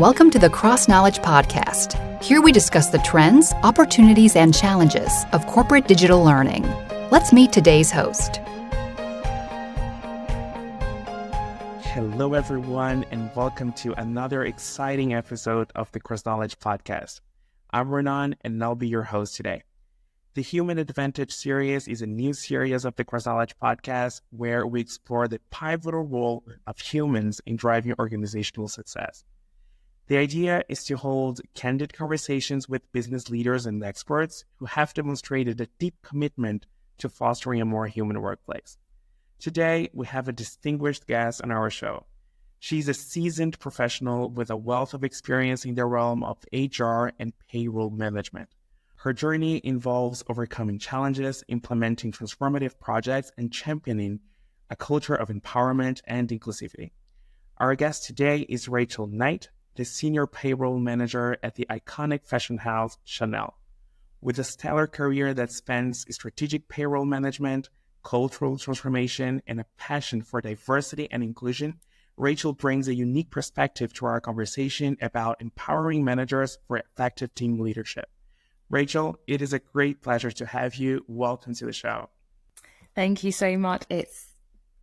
Welcome to the CrossKnowledge podcast. Here we discuss the trends, opportunities, and challenges of corporate digital learning. Let's meet today's host. Hello, everyone, and welcome to another exciting episode of the CrossKnowledge podcast. I'm Renan, and I'll be your host today. The Human Advantage series is a new series of the CrossKnowledge podcast where we explore the pivotal role of humans in driving organizational success. The idea is to hold candid conversations with business leaders and experts who have demonstrated a deep commitment to fostering a more human workplace. Today, we have a distinguished guest on our show. She's a seasoned professional with a wealth of experience in the realm of HR and payroll management. Her journey involves overcoming challenges, implementing transformative projects, and championing a culture of empowerment and inclusivity. Our guest today is Rachael Knight, the Senior Payroll Manager at the iconic fashion house Chanel. With a stellar career that spans strategic payroll management, cultural transformation, and a passion for diversity and inclusion, Rachael brings a unique perspective to our conversation about empowering managers for effective team leadership. Rachael, it is a great pleasure to have you. Welcome to the show. Thank you so much. It's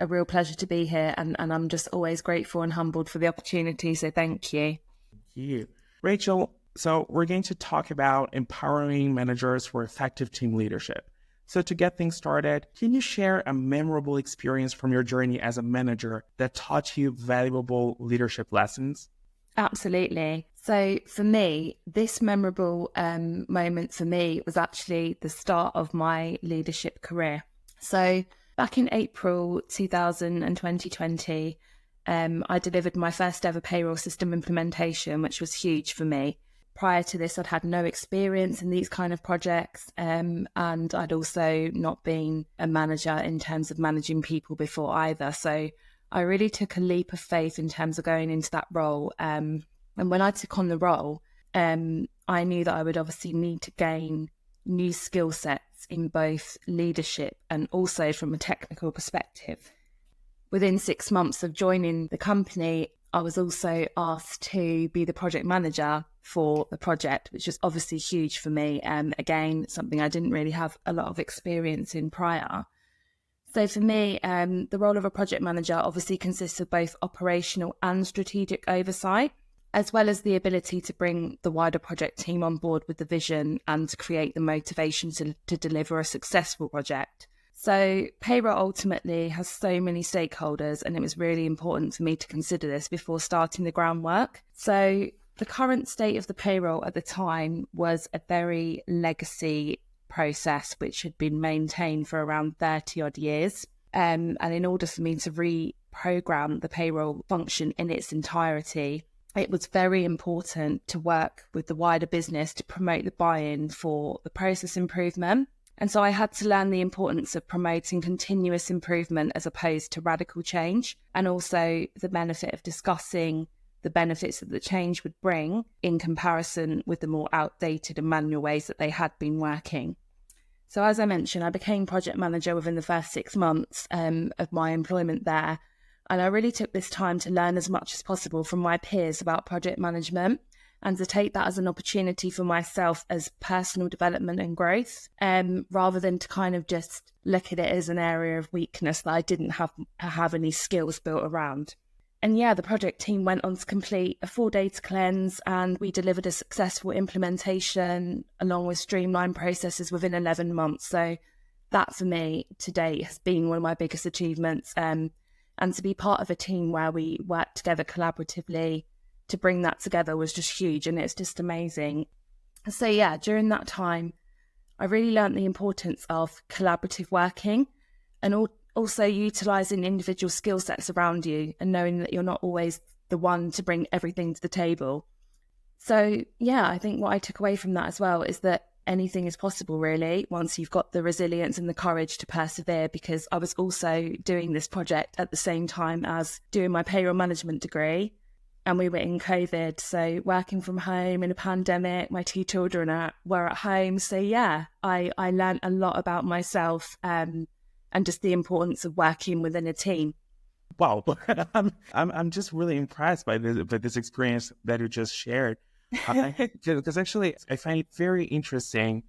a real pleasure to be here, and I'm just always grateful and humbled for the opportunity, so thank you. Thank you. Rachael, so we're going to talk about empowering managers for effective team leadership. So to get things started, can you share a memorable experience from your journey as a manager that taught you valuable leadership lessons? Absolutely. So for me, this memorable moment for me was actually the start of my leadership career. So back in April 2020, I delivered my first ever payroll system implementation, which was huge for me. Prior to this, I'd had no experience in these kind of projects, and I'd also not been a manager in terms of managing people before either. So I really took a leap of faith in terms of going into that role. And when I took on the role, I knew that I would obviously need to gain new skill sets in both leadership and also from a technical perspective. Within 6 months of joining the company, I was also asked to be the project manager for the project, which was obviously huge for me. Again, something I didn't really have a lot of experience in prior. So for me, the role of a project manager obviously consists of both operational and strategic oversight, as well as the ability to bring the wider project team on board with the vision and to create the motivation to deliver a successful project. So payroll ultimately has so many stakeholders, and it was really important for me to consider this before starting the groundwork. So the current state of the payroll at the time was a very legacy process which had been maintained for around 30 odd years. And in order for me to reprogram the payroll function in its entirety, it was very important to work with the wider business to promote the buy-in for the process improvement. And so I had to learn the importance of promoting continuous improvement as opposed to radical change, and also the benefit of discussing the benefits that the change would bring in comparison with the more outdated and manual ways that they had been working. So as I mentioned, I became project manager within the first 6 months of my employment there. And I really took this time to learn as much as possible from my peers about project management and to take that as an opportunity for myself as personal development and growth, rather than to kind of just look at it as an area of weakness that I didn't have any skills built around. And yeah, the project team went on to complete a full data cleanse, and we delivered a successful implementation along with streamlined processes within 11 months. So that for me to date has been one of my biggest achievements. And to be part of a team where we work together collaboratively to bring that together was just huge, and it's just amazing. So yeah, during that time, I really learned the importance of collaborative working and also utilising individual skill sets around you and knowing that you're not always the one to bring everything to the table. So yeah, I think what I took away from that as well is that anything is possible really once you've got the resilience and the courage to persevere, because I was also doing this project at the same time as doing my payroll management degree, and we were in COVID, so working from home in a pandemic, my 2 children were at home. So yeah, I learned a lot about myself and just the importance of working within a team. wow, I'm just really impressed by this experience that you just shared. Because actually, I find it very interesting.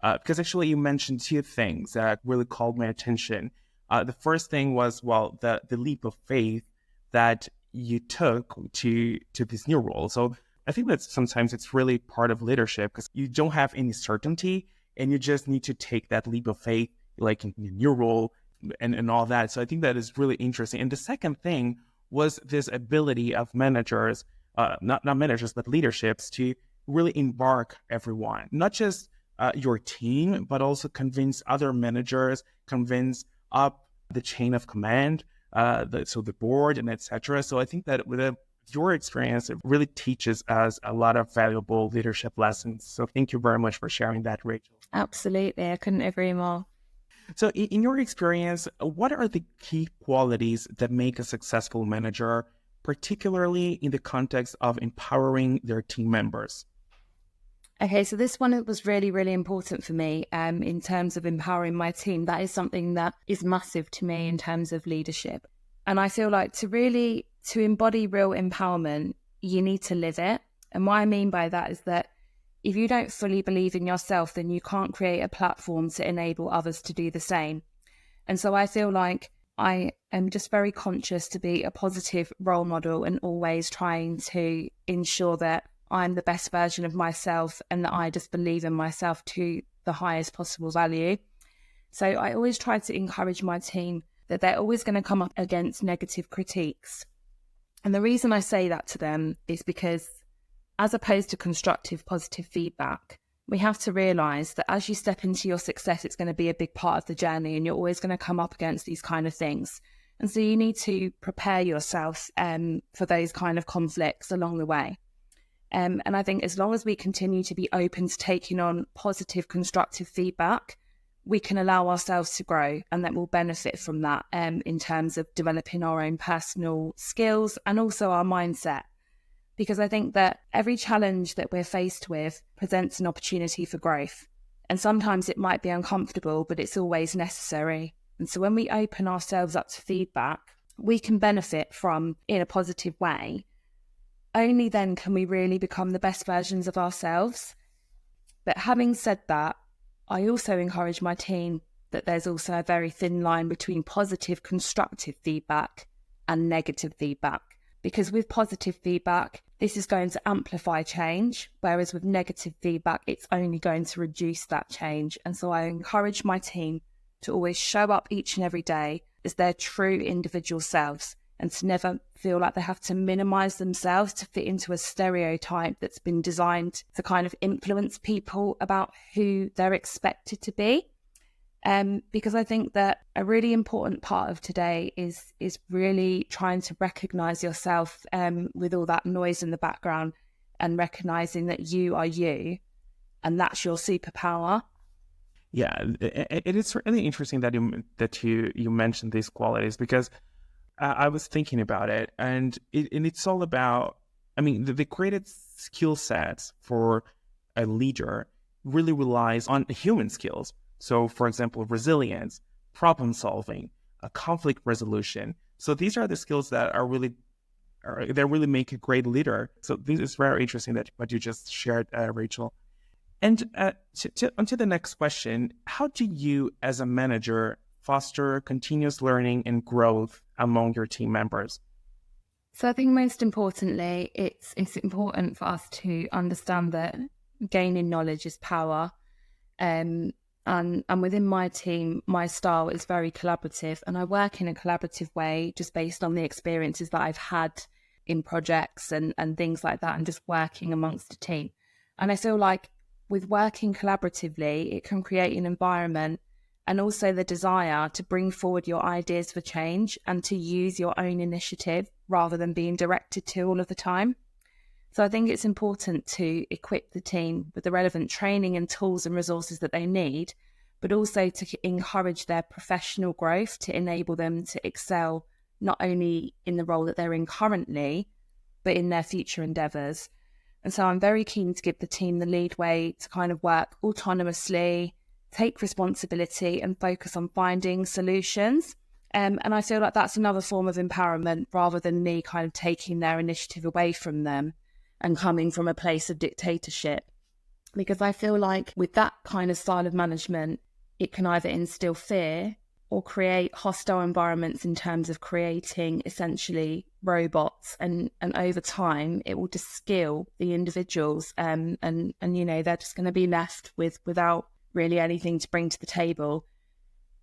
Because actually, you mentioned two things that really called my attention. The first thing was, well, the leap of faith that you took to this new role. So I think that sometimes it's really part of leadership because you don't have any certainty and you just need to take that leap of faith, like in your role and all that. So I think that is really interesting. And the second thing was this ability of managers, not managers, but leaderships to really embark everyone, not just your team, but also convince other managers, convince up the chain of command, so the board and etc. So I think that with your experience, it really teaches us a lot of valuable leadership lessons. So thank you very much for sharing that, Rachel. Absolutely. I couldn't agree more. So in your experience, what are the key qualities that make a successful manager, particularly in the context of empowering their team members? Okay, so this one was really, really important for me in terms of empowering my team. That is something that is massive to me in terms of leadership. And I feel like to embody real empowerment, you need to live it. And what I mean by that is that if you don't fully believe in yourself, then you can't create a platform to enable others to do the same. And so I feel like I am just very conscious to be a positive role model and always trying to ensure that I'm the best version of myself and that I just believe in myself to the highest possible value. So I always try to encourage my team that they're always going to come up against negative critiques. And the reason I say that to them is because as opposed to constructive, positive feedback, we have to realise that as you step into your success, it's going to be a big part of the journey and you're always going to come up against these kind of things. And so you need to prepare yourself for those kind of conflicts along the way. And I think as long as we continue to be open to taking on positive, constructive feedback, we can allow ourselves to grow, and that will benefit from that in terms of developing our own personal skills and also our mindset. Because I think that every challenge that we're faced with presents an opportunity for growth. And sometimes it might be uncomfortable, but it's always necessary. And so when we open ourselves up to feedback, we can benefit from in a positive way. Only then can we really become the best versions of ourselves. But having said that, I also encourage my team that there's also a very thin line between positive, constructive feedback and negative feedback. Because with positive feedback, this is going to amplify change, whereas with negative feedback, it's only going to reduce that change. And so I encourage my team to always show up each and every day as their true individual selves, and to never feel like they have to minimize themselves to fit into a stereotype that's been designed to kind of influence people about who they're expected to be. Because I think that a really important part of today is really trying to recognize yourself with all that noise in the background, and recognizing that you are you and that's your superpower. Yeah, it is really interesting that you mentioned these qualities, because I was thinking about it, and it's all about, I mean, the created skill sets for a leader really relies on human skills. So, for example, resilience, problem solving, conflict resolution. So these are the skills that really make a great leader. So this is very interesting that what you just shared, Rachel. And onto the next question, how do you, as a manager, foster continuous learning and growth among your team members? So I think most importantly, it's important for us to understand that gaining knowledge is power. And within my team, my style is very collaborative, and I work in a collaborative way just based on the experiences that I've had in projects and things like that, and just working amongst the team. And I feel like with working collaboratively, it can create an environment and also the desire to bring forward your ideas for change and to use your own initiative rather than being directed to all of the time. So I think it's important to equip the team with the relevant training and tools and resources that they need, but also to encourage their professional growth to enable them to excel not only in the role that they're in currently, but in their future endeavours. And so I'm very keen to give the team the lead way to kind of work autonomously, take responsibility and focus on finding solutions And I feel like that's another form of empowerment rather than me kind of taking their initiative away from them and coming from a place of dictatorship. Because I feel like with that kind of style of management, it can either instill fear or create hostile environments in terms of creating essentially robots. And over time, it will just skill the individuals and they're just going to be left without really anything to bring to the table.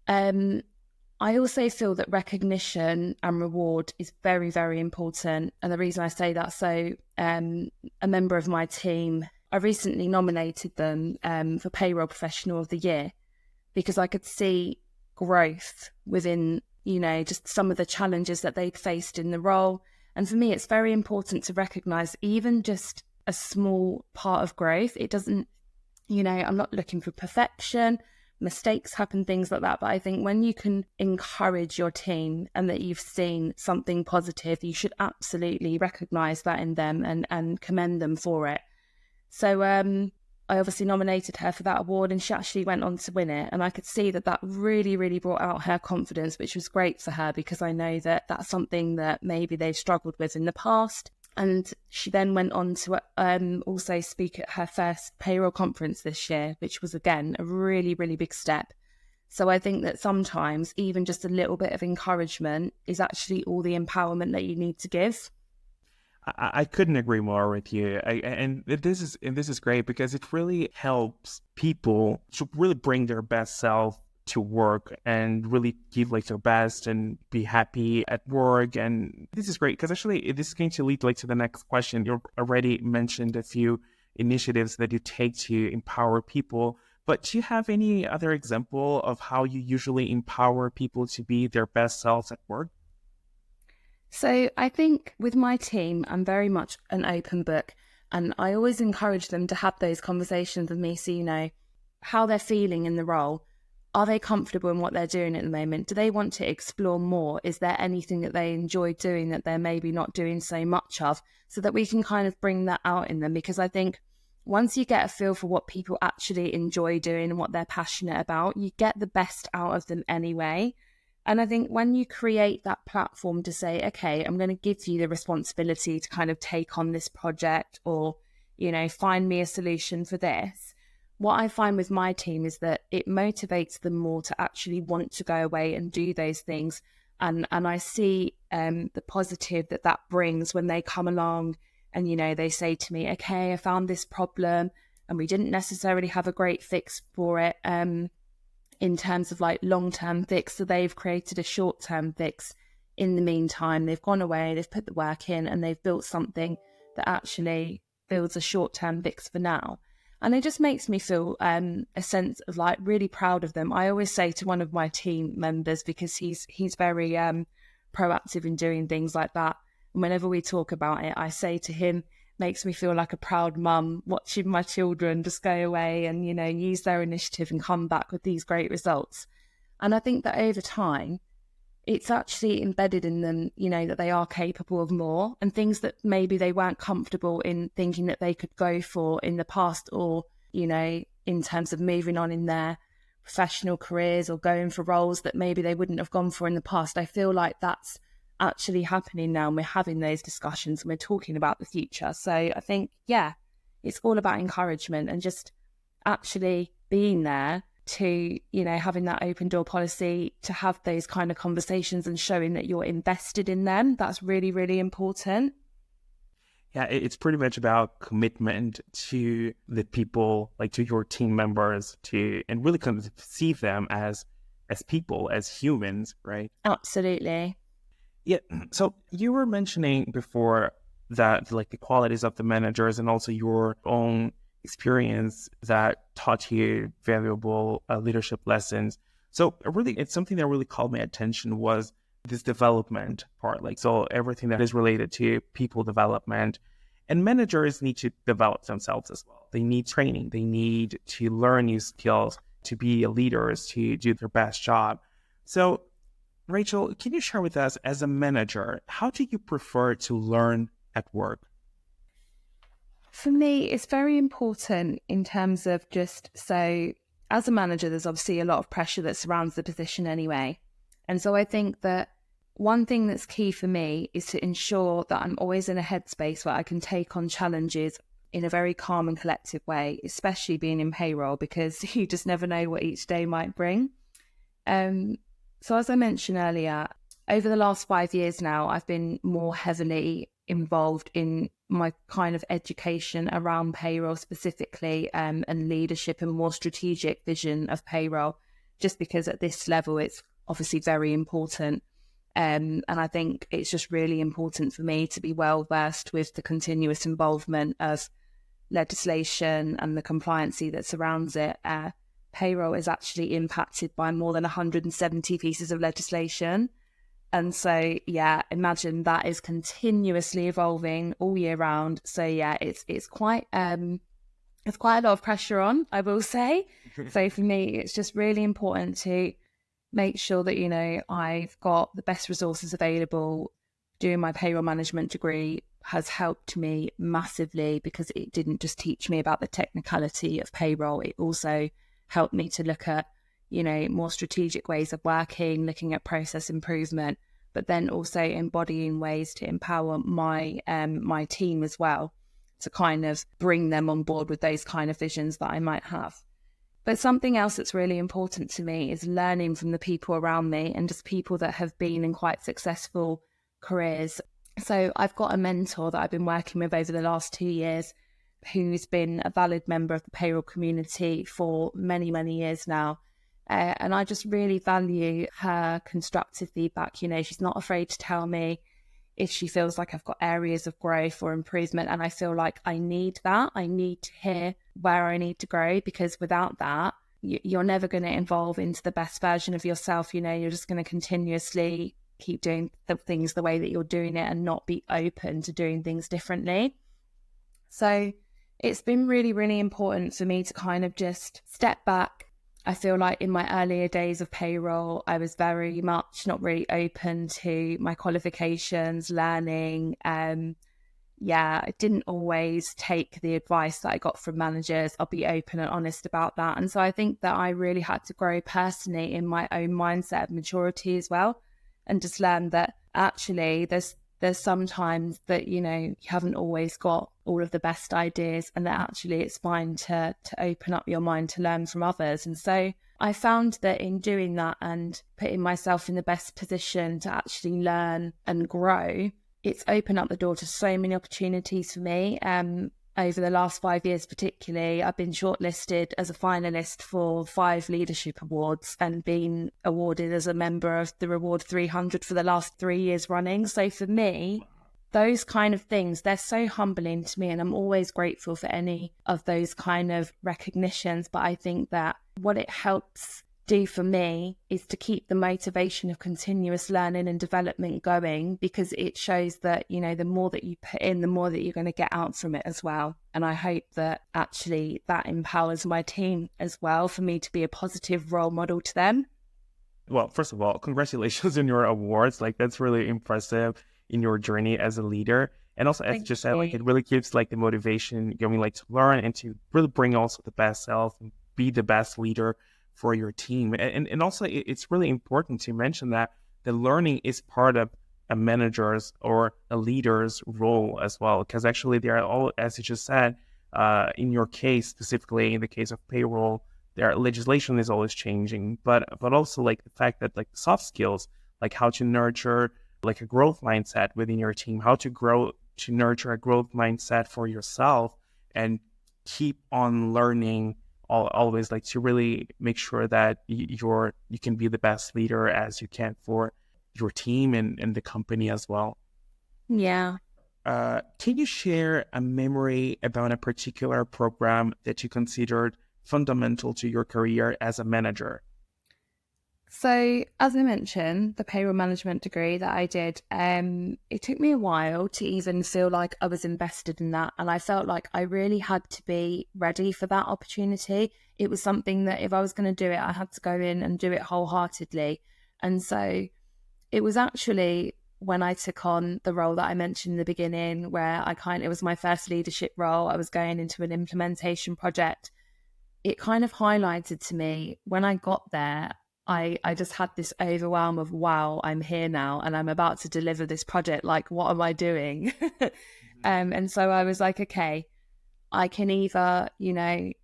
I also feel that recognition and reward is very, very important. And the reason I say that, so a member of my team, I recently nominated them for Payroll Professional of the Year because I could see growth within, just some of the challenges that they'd faced in the role. And for me, it's very important to recognise even just a small part of growth. It doesn't, I'm not looking for perfection. Mistakes happen, things like that. But I think when you can encourage your team and that you've seen something positive, you should absolutely recognise that in them and commend them for it. So I obviously nominated her for that award and she actually went on to win it. And I could see that really, really brought out her confidence, which was great for her because I know that that's something that maybe they've struggled with in the past. And she then went on to also speak at her first payroll conference this year, which was, again, a really, really big step. So I think that sometimes even just a little bit of encouragement is actually all the empowerment that you need to give. I couldn't agree more with you. And this is great because it really helps people to really bring their best self to work and really give their best and be happy at work. And this is great because actually this is going to lead to the next question. You already mentioned a few initiatives that you take to empower people, but do you have any other example of how you usually empower people to be their best selves at work? So I think with my team, I'm very much an open book and I always encourage them to have those conversations with me so how they're feeling in the role. Are they comfortable in what they're doing at the moment? Do they want to explore more? Is there anything that they enjoy doing that they're maybe not doing so much of, so that we can kind of bring that out in them? Because I think once you get a feel for what people actually enjoy doing and what they're passionate about, you get the best out of them anyway. And I think when you create that platform to say, okay, I'm going to give you the responsibility to kind of take on this project or, find me a solution for this. What I find with my team is that it motivates them more to actually want to go away and do those things. And I see the positive that brings when they come along and, they say to me, okay, I found this problem and we didn't necessarily have a great fix for it in terms of long-term fix. So they've created a short-term fix in the meantime. They've gone away, they've put the work in and they've built something that actually builds a short-term fix for now. And it just makes me feel a sense of really proud of them. I always say to one of my team members, because he's very proactive in doing things like that. And whenever we talk about it, I say to him, makes me feel like a proud mum watching my children just go away and, use their initiative and come back with these great results. And I think that over time, it's actually embedded in them, that they are capable of more and things that maybe they weren't comfortable in thinking that they could go for in the past or, in terms of moving on in their professional careers or going for roles that maybe they wouldn't have gone for in the past. I feel like that's actually happening now and we're having those discussions and we're talking about the future. So I think, it's all about encouragement and just actually being there to, having that open door policy, to have those kind of conversations and showing that you're invested in them. That's really, really important. Yeah, it's pretty much about commitment to the people, to your team members, and really kind of see them as people, as humans, right? Absolutely. Yeah. So you were mentioning before that the qualities of the managers and also your own experience that taught you valuable leadership lessons. So it's something that really called my attention was this development part. So everything that is related to people development, and managers need to develop themselves as well. They need training. They need to learn new skills to be leaders, to do their best job. So Rachael, can you share with us as a manager, how do you prefer to learn at work? For me, it's very important in terms of as a manager, there's obviously a lot of pressure that surrounds the position anyway. And so I think that one thing that's key for me is to ensure that I'm always in a headspace where I can take on challenges in a very calm and collective way, especially being in payroll, because you just never know what each day might bring. So as I mentioned earlier, over the last 5 years now, I've been more heavily involved in my kind of education around payroll specifically, and leadership and more strategic vision of payroll, just because at this level, it's obviously very important. And I think it's just really important for me to be well versed with the continuous involvement of legislation and the compliancy that surrounds it. Payroll is actually impacted by more than 170 pieces of legislation. And so, yeah, imagine that is continuously evolving all year round. So yeah, it's quite a lot of pressure on, I will say. So for me, it's just really important to make sure that, you know, I've got the best resources available. Doing my payroll management degree has helped me massively because it didn't just teach me about the technicality of payroll. It also helped me to look at, you know, more strategic ways of working, looking at process improvement, but then also embodying ways to empower my my team as well, to kind of bring them on board with those kind of visions that I might have. But something else that's really important to me is learning from the people around me and just people that have been in quite successful careers. So I've got a mentor that I've been working with over the last 2 years who's been a valid member of the payroll community for many, many years now. And I just really value her constructive feedback. You know, she's not afraid to tell me if she feels like I've got areas of growth or improvement, and I feel like I need that. I need to hear where I need to grow, because without that, you're never going to evolve into the best version of yourself. You know, you're just going to continuously keep doing the things the way that you're doing it and not be open to doing things differently. So it's been really, really important for me to kind of just step back. I feel like in my earlier days of payroll, I was very much not really open to my qualifications, learning. I didn't always take the advice that I got from managers. I'll be open and honest about that. And so I think that I really had to grow personally in my own mindset of maturity as well, and just learn that actually there's sometimes that, you know, you haven't always got all of the best ideas, and that actually it's fine to open up your mind to learn from others. And so I found that in doing that and putting myself in the best position to actually learn and grow, it's opened up the door to so many opportunities for me. Over the last 5 years particularly, I've been shortlisted as a finalist for 5 leadership awards and been awarded as a member of the Reward 300 for the last 3 years running. So for me, those kind of things, they're so humbling to me, and I'm always grateful for any of those kind of recognitions. But I think that what it helps do for me is to keep the motivation of continuous learning and development going, because it shows that, you know, the more that you put in, the more that you're going to get out from it as well. And I hope that actually that empowers my team as well, for me to be a positive role model to them. Well, first of all, congratulations on your awards. Like, that's really impressive in your journey as a leader. And also, as you just said, like, it really gives like the motivation going, like, to learn and to really bring also the best self and be the best leader for your team. And also, it's really important to mention that the learning is part of a manager's or a leader's role as well, because actually they are all, as you just said, in your case, specifically in the case of payroll, their legislation is always changing, but also like the fact that like soft skills, like how to nurture like a growth mindset within your team, how to nurture a growth mindset for yourself, and keep on learning always, like to really make sure that you can be the best leader as you can for your team and the company as well. Yeah. Can you share a memory about a particular program that you considered fundamental to your career as a manager? So, as I mentioned, the payroll management degree that I did, it took me a while to even feel like I was invested in that. And I felt like I really had to be ready for that opportunity. It was something that if I was going to do it, I had to go in and do it wholeheartedly. And so it was actually when I took on the role that I mentioned in the beginning, where it was my first leadership role. I was going into an implementation project. It kind of highlighted to me when I got there, I just had this overwhelm of, wow, I'm here now and I'm about to deliver this project. Like, what am I doing? And so I was like, okay, I can either,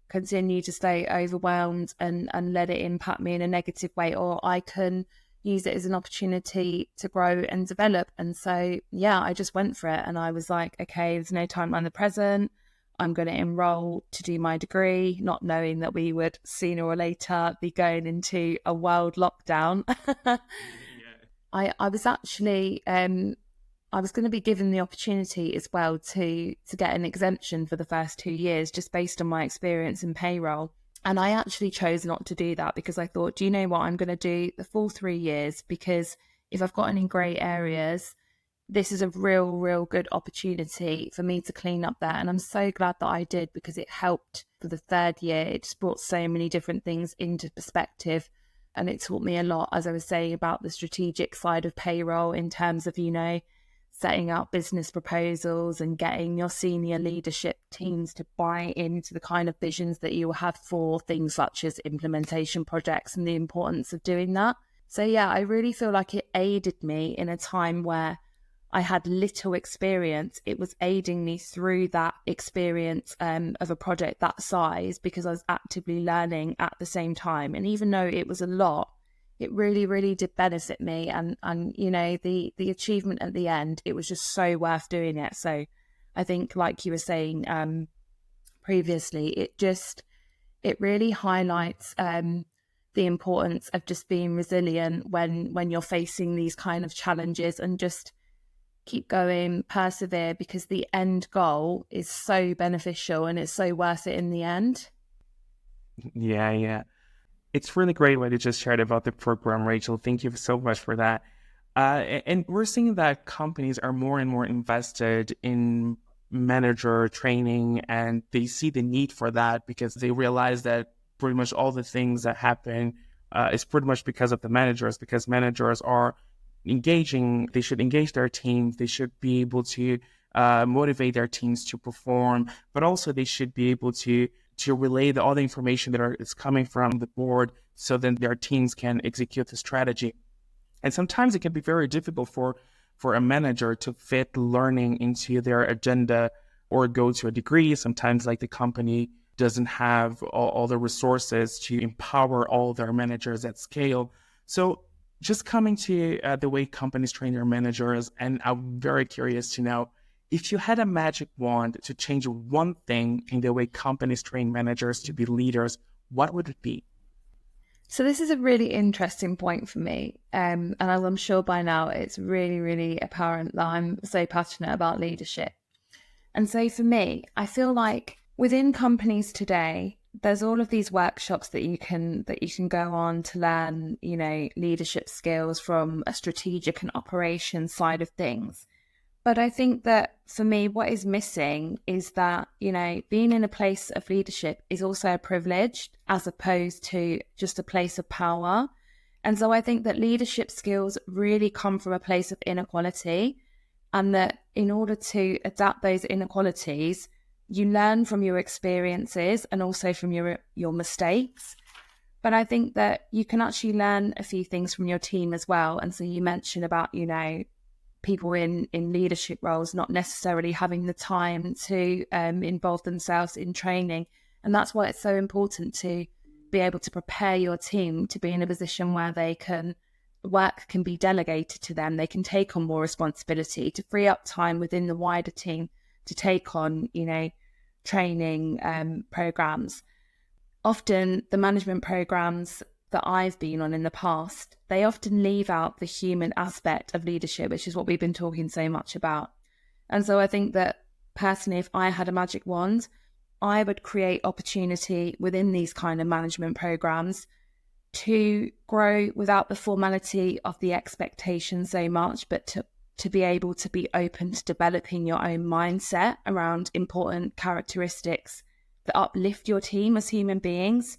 continue to stay overwhelmed and let it impact me in a negative way, or I can use it as an opportunity to grow and develop. And so, yeah, I just went for it. And I was like, okay, there's no time like the present. I'm going to enroll to do my degree, not knowing that we would sooner or later be going into a world lockdown. I was actually, I was going to be given the opportunity as well to get an exemption for the first 2 years, just based on my experience in payroll. And I actually chose not to do that because I thought, do you know what? I'm going to do the full 3 years, because if I've got any grey areas, this is a real good opportunity for me to clean up there. And I'm so glad that I did, because it helped for the 3rd year. It just brought so many different things into perspective. And it taught me a lot, as I was saying, about the strategic side of payroll in terms of, setting up business proposals and getting your senior leadership teams to buy into the kind of visions that you have for things such as implementation projects, and the importance of doing that. So yeah, I really feel like it aided me in a time where I had little experience. It was aiding me through that experience of a project that size, because I was actively learning at the same time. And even though it was a lot, it really did benefit me. And the achievement at the end, it was just so worth doing it. So I think, like you were saying previously, it really highlights the importance of just being resilient when you're facing these kind of challenges, and just keep going, persevere, because the end goal is so beneficial and it's so worth it in the end. Yeah. It's really great what you just shared about the program, Rachel. Thank you so much for that. And we're seeing that companies are more and more invested in manager training, and they see the need for that because they realize that pretty much all the things that happen is pretty much because of the managers, because managers are engaging. They should engage their teams. They should be able to motivate their teams to perform, but also they should be able to relay all the information that is coming from the board, so then their teams can execute the strategy. And sometimes it can be very difficult for a manager to fit learning into their agenda or go to a degree. Sometimes, like, the company doesn't have all the resources to empower all their managers at scale. So just coming to the way companies train their managers, and I'm very curious to know, if you had a magic wand to change one thing in the way companies train managers to be leaders, what would it be? So this is a really interesting point for me. And as I'm sure by now, it's really apparent that I'm so passionate about leadership. And so for me, I feel like within companies today, there's all of these workshops that you can go on to learn, leadership skills from a strategic and operations side of things. But I think that for me, what is missing is that, being in a place of leadership is also a privilege, as opposed to just a place of power. And so I think that leadership skills really come from a place of inequality, and that in order to adapt those inequalities, you learn from your experiences and also from your mistakes. But I think that you can actually learn a few things from your team as well. And so you mentioned about, people in leadership roles not necessarily having the time to involve themselves in training. And that's why it's so important to be able to prepare your team to be in a position where work can be delegated to them. They can take on more responsibility, to free up time within the wider team to take on, training programs. Often the management programs that I've been on in the past, they often leave out the human aspect of leadership, which is what we've been talking so much about. And so I think that personally, if I had a magic wand, I would create opportunity within these kind of management programs to grow without the formality of the expectation so much, but to be able to be open to developing your own mindset around important characteristics that uplift your team as human beings.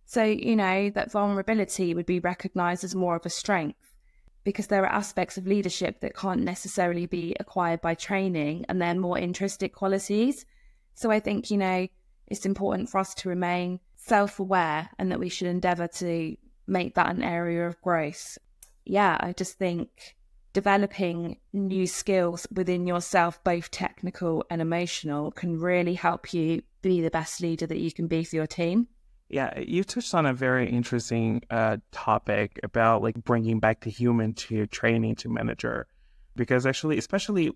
So, that vulnerability would be recognized as more of a strength, because there are aspects of leadership that can't necessarily be acquired by training, and they're more intrinsic qualities. So I think, it's important for us to remain self-aware, and that we should endeavor to make that an area of growth. Yeah, I just think developing new skills within yourself, both technical and emotional, can really help you be the best leader that you can be for your team. Yeah, you touched on a very interesting topic about like bringing back the human to training to manager, because actually, especially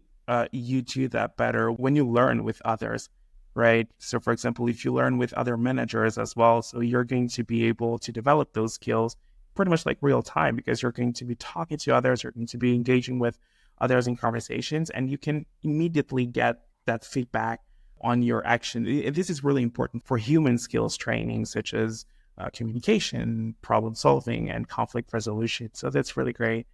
you do that better when you learn with others, right? So for example, if you learn with other managers as well, so you're going to be able to develop those skills pretty much like real time, because you're going to be talking to others, you're going to be engaging with others in conversations, and you can immediately get that feedback on your action. This is really important for human skills training, such as communication, problem solving, and conflict resolution. So that's really great.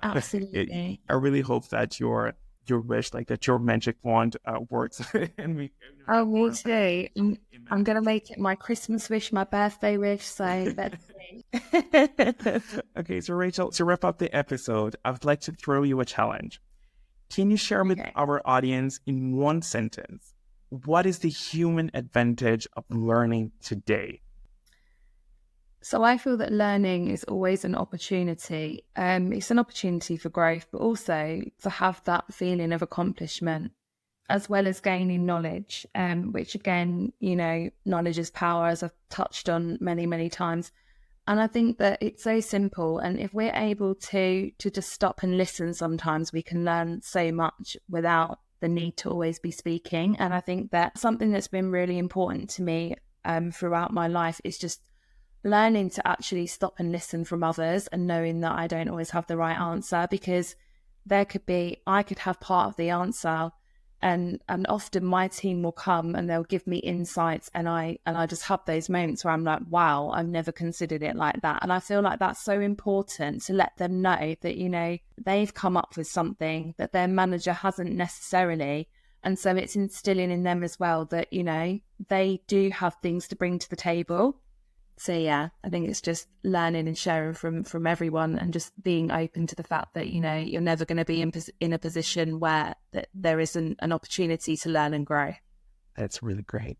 Absolutely. I really hope that your wish, like that your magic wand works. And we. Oh, me too. I'm going to make it my Christmas wish, my birthday wish. So let's see. Okay, so Rachel, to wrap up the episode, I would like to throw you a challenge. Can you share with our audience in one sentence, what is the human advantage of learning today? So I feel that learning is always an opportunity. It's an opportunity for growth, but also to have that feeling of accomplishment, as well as gaining knowledge, which again, knowledge is power, as I've touched on many, many times. And I think that it's so simple. And if we're able to just stop and listen, sometimes we can learn so much without the need to always be speaking. And I think that something that's been really important to me throughout my life is just learning to actually stop and listen from others, and knowing that I don't always have the right answer, because I could have part of the answer, and often my team will come and they'll give me insights, and I just have those moments where I'm like, wow, I've never considered it like that. And I feel like that's so important, to let them know that, they've come up with something that their manager hasn't necessarily. And so it's instilling in them as well that, they do have things to bring to the table. So yeah, I think it's just learning and sharing from everyone, and just being open to the fact that, you're never going to be in a position where there isn't an opportunity to learn and grow. That's really great.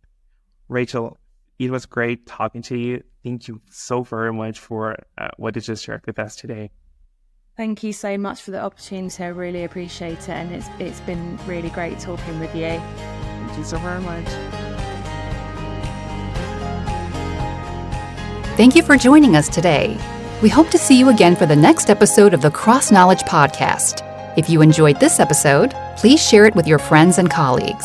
Rachel, it was great talking to you. Thank you so very much for what you just shared with us today. Thank you so much for the opportunity. I really appreciate it. And it's been really great talking with you. Thank you so very much. Thank you for joining us today. We hope to see you again for the next episode of the CrossKnowledge podcast. If you enjoyed this episode, please share it with your friends and colleagues.